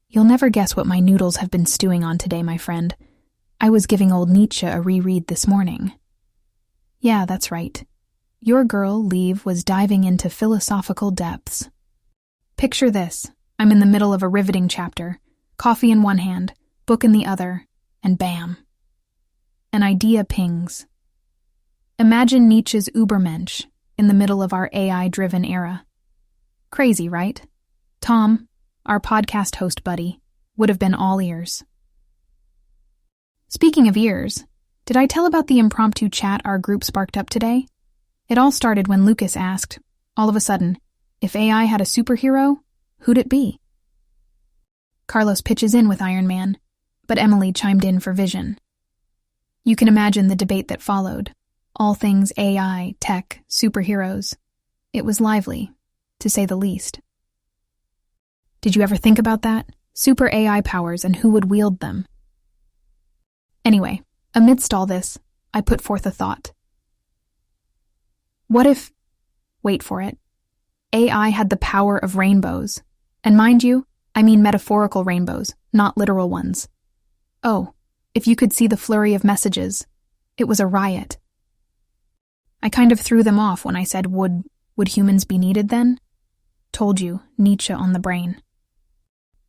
You'll never guess what my noodles have been stewing on today, my friend. I was giving old Nietzsche a reread this morning. Yeah, that's right. Your girl, Liv, was diving into philosophical depths. Picture this. I'm in the middle of a riveting chapter, coffee in one hand, book in the other, and bam. An idea pings. Imagine Nietzsche's Übermensch in the middle of our AI-driven era. Crazy, right? Tom, our podcast host buddy, would have been all ears. Speaking of ears, did I tell about the impromptu chat our group sparked up today? It all started when Lucas asked, all of a sudden, if AI had a superhero, who'd it be? Carlos pitches in with Iron Man, but Emily chimed in for Vision. You can imagine the debate that followed. All things AI, tech, superheroes. It was lively, to say the least. Did you ever think about that? Super AI powers and who would wield them? Anyway, amidst all this, I put forth a thought. What if, wait for it, AI had the power of rainbows? And mind you, I mean metaphorical rainbows, not literal ones. Oh, if you could see the flurry of messages, it was a riot. I kind of threw them off when I said, would humans be needed then? Told you, Nietzsche on the brain.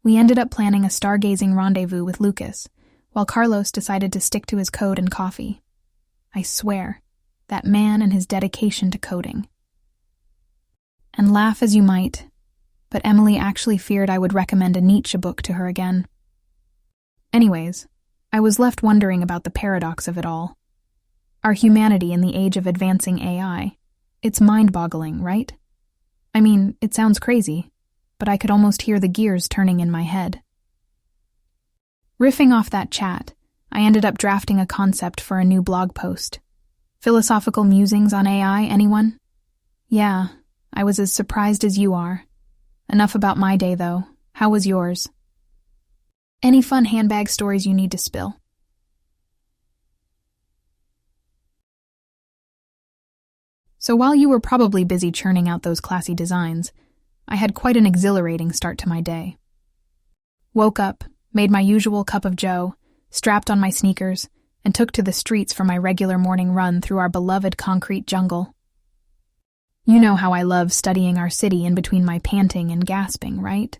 We ended up planning a stargazing rendezvous with Lucas, while Carlos decided to stick to his code and coffee. I swear, that man and his dedication to coding. And laugh as you might, but Emily actually feared I would recommend a Nietzsche book to her again. Anyways, I was left wondering about the paradox of it all. Our humanity in the age of advancing AI. It's mind-boggling, right? I mean, it sounds crazy, but I could almost hear the gears turning in my head. Riffing off that chat, I ended up drafting a concept for a new blog post. Philosophical musings on AI, anyone? Yeah, I was as surprised as you are. Enough about my day, though. How was yours? Any fun handbag stories you need to spill? So while you were probably busy churning out those classy designs, I had quite an exhilarating start to my day. Woke up, made my usual cup of joe, strapped on my sneakers, and took to the streets for my regular morning run through our beloved concrete jungle. You know how I love studying our city in between my panting and gasping, right?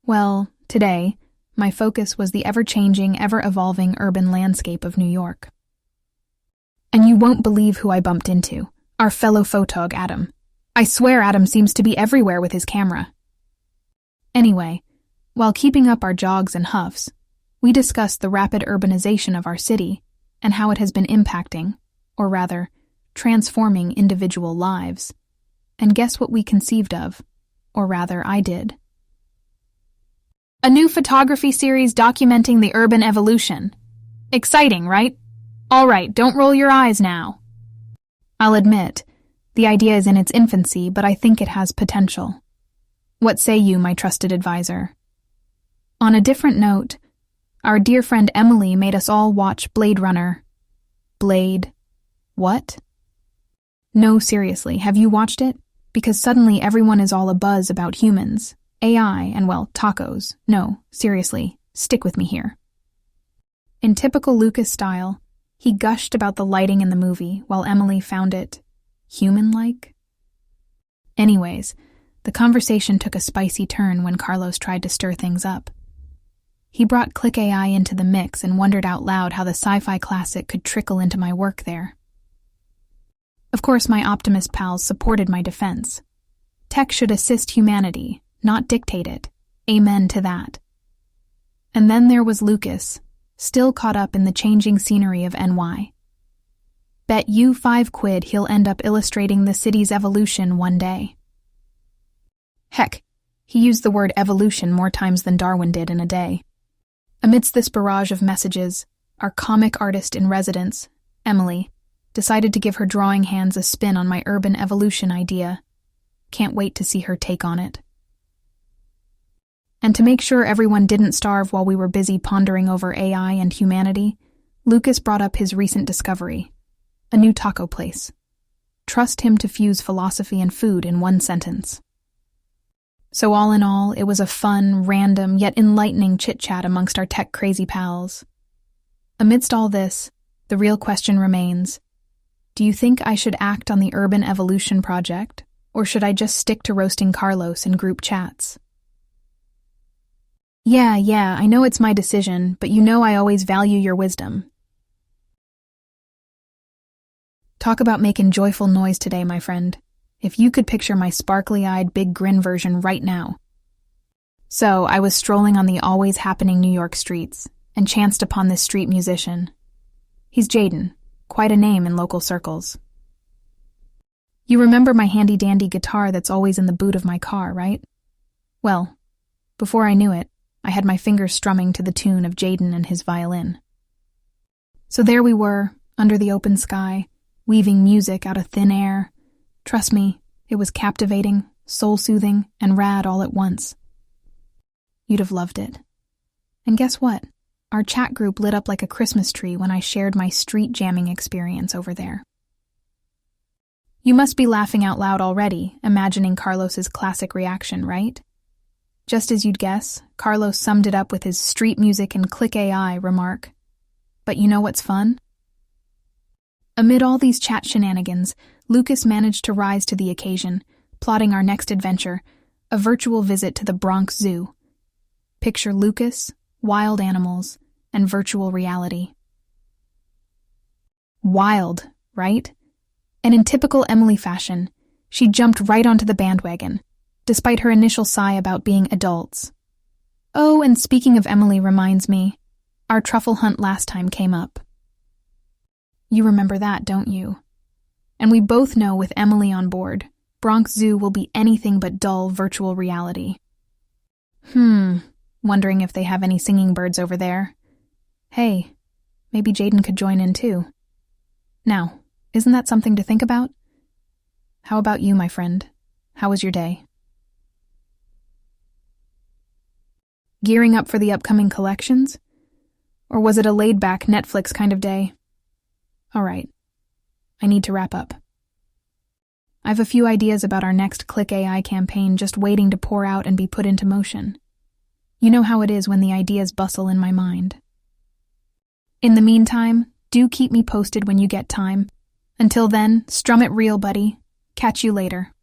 Well, today, my focus was the ever-changing, ever-evolving urban landscape of New York. And you won't believe who I bumped into. Our fellow photog, Adam. I swear Adam seems to be everywhere with his camera. Anyway, while keeping up our jogs and huffs, we discussed the rapid urbanization of our city and how it has been impacting, or rather, transforming individual lives. And guess what we conceived of? Or rather, I did. A new photography series documenting the urban evolution. Exciting, right? All right, don't roll your eyes now. I'll admit, the idea is in its infancy, but I think it has potential. What say you, my trusted advisor? On a different note, our dear friend Emily made us all watch Blade Runner. Blade... what? No, seriously, have you watched it? Because suddenly everyone is all abuzz about humans, AI, and well, tacos. No, seriously, stick with me here. In typical Lucas style, he gushed about the lighting in the movie while Emily found it human-like. Anyways, the conversation took a spicy turn when Carlos tried to stir things up. He brought Click AI into the mix and wondered out loud how the sci-fi classic could trickle into my work there. Of course, my optimist pals supported my defense. Tech should assist humanity, not dictate it. Amen to that. And then there was Lucas, still caught up in the changing scenery of NY. Bet you £5 he'll end up illustrating the city's evolution one day. Heck, he used the word evolution more times than Darwin did in a day. Amidst this barrage of messages, our comic artist in residence, Emily, decided to give her drawing hands a spin on my urban evolution idea. Can't wait to see her take on it. And to make sure everyone didn't starve while we were busy pondering over AI and humanity, Lucas brought up his recent discovery, a new taco place. Trust him to fuse philosophy and food in one sentence. So all in all, it was a fun, random, yet enlightening chit-chat amongst our tech-crazy pals. Amidst all this, the real question remains, do you think I should act on the Urban Evolution project, or should I just stick to roasting Carlos in group chats? Yeah, I know it's my decision, but you know I always value your wisdom. Talk about making joyful noise today, my friend. If you could picture my sparkly-eyed, big grin version right now. So, I was strolling on the always happening New York streets, and chanced upon this street musician. He's Jaden, quite a name in local circles. You remember my handy-dandy guitar that's always in the boot of my car, right? Well, before I knew it, I had my fingers strumming to the tune of Jaden and his violin. So there we were, under the open sky, weaving music out of thin air. Trust me, it was captivating, soul-soothing, and rad all at once. You'd have loved it. And guess what? Our chat group lit up like a Christmas tree when I shared my street jamming experience over there. You must be laughing out loud already, imagining Carlos's classic reaction, right? Just as you'd guess, Carlos summed it up with his street music and click AI remark. But you know what's fun? Amid all these chat shenanigans, Lucas managed to rise to the occasion, plotting our next adventure, a virtual visit to the Bronx Zoo. Picture Lucas, wild animals, and virtual reality. Wild, right? And in typical Emily fashion, she jumped right onto the bandwagon, despite her initial sigh about being adults. Oh, and speaking of Emily reminds me, our truffle hunt last time came up. You remember that, don't you? And we both know with Emily on board, Bronx Zoo will be anything but dull virtual reality. Wondering if they have any singing birds over there. Hey, maybe Jaden could join in too. Now, isn't that something to think about? How about you, my friend? How was your day? Gearing up for the upcoming collections? Or was it a laid-back Netflix kind of day? All right. I need to wrap up. I've a few ideas about our next Click AI campaign just waiting to pour out and be put into motion. You know how it is when the ideas bustle in my mind. In the meantime, do keep me posted when you get time. Until then, strum it real, buddy. Catch you later.